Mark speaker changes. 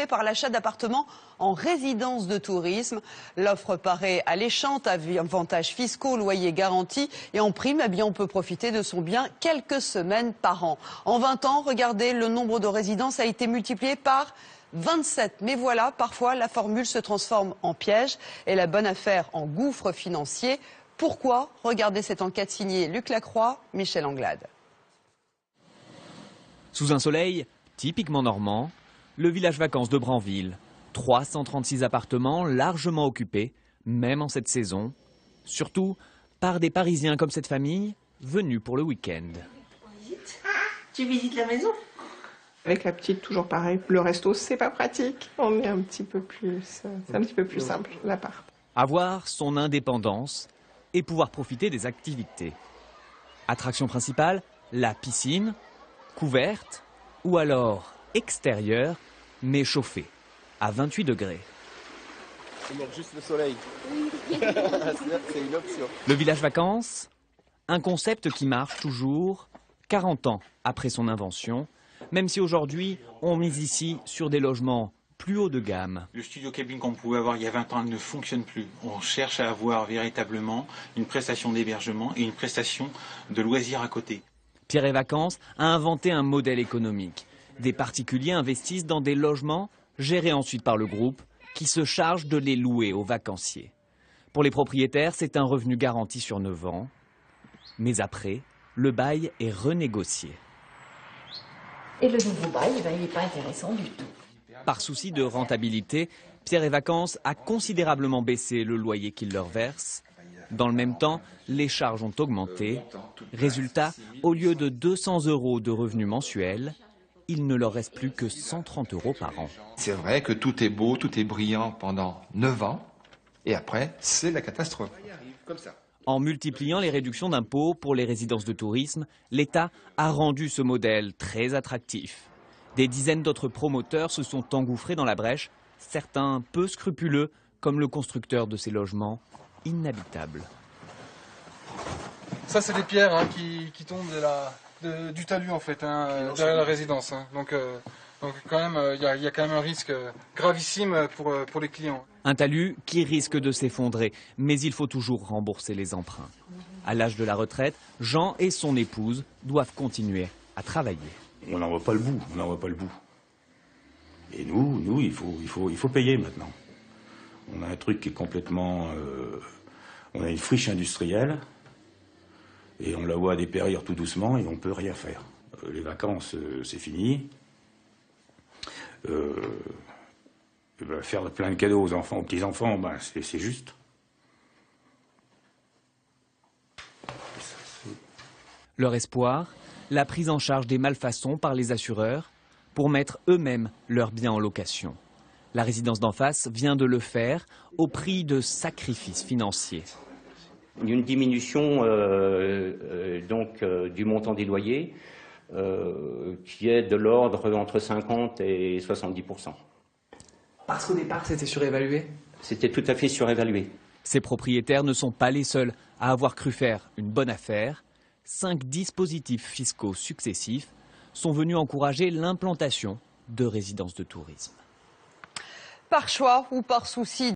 Speaker 1: Par l'achat d'appartements en résidence de tourisme. L'offre paraît alléchante, avantages fiscaux, loyers garantis et en prime, on peut profiter de son bien quelques semaines par an. En 20 ans, regardez, le nombre de résidences a été multiplié par 27. Mais voilà, parfois la formule se transforme en piège et la bonne affaire en gouffre financier. Pourquoi? Regardez cette enquête signée Luc Lacroix, Michel Anglade.
Speaker 2: Sous un soleil typiquement normand, le village vacances de Branville, 336 appartements largement occupés, même en cette saison, surtout par des Parisiens comme cette famille, venus pour le week-end.
Speaker 3: Tu visites la maison?
Speaker 4: Avec la petite, toujours pareil. Le resto, c'est pas pratique. On est un petit peu plus, c'est un petit peu plus simple, l'appart.
Speaker 2: Avoir son indépendance et pouvoir profiter des activités. Attraction principale, la piscine, couverte ou alors extérieure, mais chauffée, à 28 degrés.
Speaker 5: Il manque juste le soleil. C'est une option.
Speaker 2: Le village vacances, un concept qui marche toujours 40 ans après son invention, même si aujourd'hui on mise ici sur des logements plus haut de gamme.
Speaker 6: Le studio cabine qu'on pouvait avoir il y a 20 ans ne fonctionne plus. On cherche à avoir véritablement une prestation d'hébergement et une prestation de loisirs à côté.
Speaker 2: Pierre et Vacances a inventé un modèle économique. Des particuliers investissent dans des logements gérés ensuite par le groupe qui se charge de les louer aux vacanciers. Pour les propriétaires, c'est un revenu garanti sur 9 ans. Mais après, le bail est renégocié.
Speaker 3: Et le nouveau bail, il n'est pas intéressant du tout.
Speaker 2: Par souci de rentabilité, Pierre et Vacances a considérablement baissé le loyer qu'il leur verse. Dans le même temps, les charges ont augmenté. Résultat, au lieu de 200 € de revenus mensuels, il ne leur reste plus que 130 € par an.
Speaker 7: C'est vrai que tout est beau, tout est brillant pendant 9 ans, et après, c'est la catastrophe.
Speaker 2: En multipliant les réductions d'impôts pour les résidences de tourisme, l'État a rendu ce modèle très attractif. Des dizaines d'autres promoteurs se sont engouffrés dans la brèche, certains peu scrupuleux, comme le constructeur de ces logements inhabitables.
Speaker 8: Ça, c'est des pierres qui tombent du talus en fait, derrière la résidence. Donc quand même, il y a quand même un risque gravissime pour les clients.
Speaker 2: Un talus qui risque de s'effondrer, mais il faut toujours rembourser les emprunts. À l'âge de la retraite, Jean et son épouse doivent continuer à travailler.
Speaker 9: On n'en voit pas le bout, on n'en voit pas le bout. Et nous, il faut payer maintenant. On a un truc qui est complètement... on a une friche industrielle, et on la voit dépérir tout doucement, et on ne peut rien faire. Les vacances, c'est fini. Faire plein de cadeaux aux enfants, aux petits-enfants, c'est juste.
Speaker 2: Leur espoir, la prise en charge des malfaçons par les assureurs pour mettre eux-mêmes leurs biens en location. La résidence d'en face vient de le faire au prix de sacrifices financiers.
Speaker 10: Une diminution du montant des loyers qui est de l'ordre entre 50 et 70%.
Speaker 11: Parce qu'au départ, c'était surévalué?
Speaker 10: C'était tout à fait surévalué.
Speaker 2: Ces propriétaires ne sont pas les seuls à avoir cru faire une bonne affaire. 5 dispositifs fiscaux successifs sont venus encourager l'implantation de résidences de tourisme.
Speaker 1: Par choix ou par souci